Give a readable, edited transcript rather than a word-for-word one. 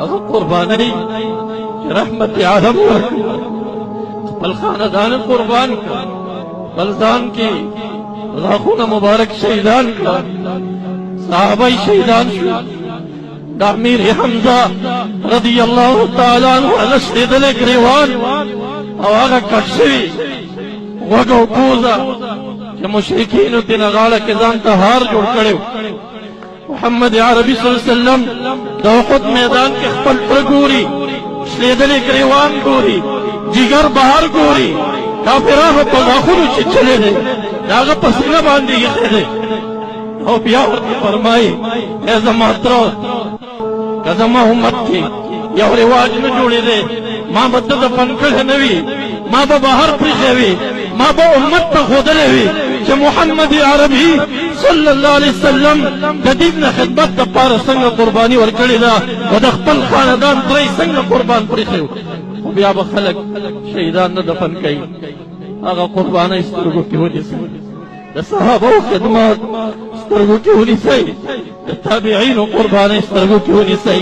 هغه قرباني رحمت عالم خپل خاندان قربان کړ بل ځان کې غاښونه مبارک شهیدان کړ صحابه شهیدان شو د امیر حمزه رضی الله تعالی عنہ لشهیدل ګریوان او هغه کټ شوی وګو پوزا چې مشرکینو تینا غاړه کې ځان ته هار جوړ کړو محمد عربي صلی الله علیه وسلم د احد میدان کې خپل پر ګوري شهیدل ګریوان ګوري جگر بهر ګوري کافرانو په غاښونو چې چلے دي هغه په سینه باندې یې دي او بیا ورته فرمایي ای زما تر که زما امت کې یو رواج نه جوړېدی ما به ته دفن کړی نه وي ما به بهر پرېښی وي ما به امت ته ښودلی وي چې محمد عربي صلی الله علیه وسلم د دین نه خدمت دپاره څنګه قرباني ورکړې ده او د خپل خاندان پرې څنګه قربان پرېښی و خو بیا به خلک شهیدان نه دفن کوي هغه قربانۍ سترګو کې ونیسئ د صحابو خدمات سترګو کې ونیسئ د تابعینو قربانۍ سترګو کې ونیسئ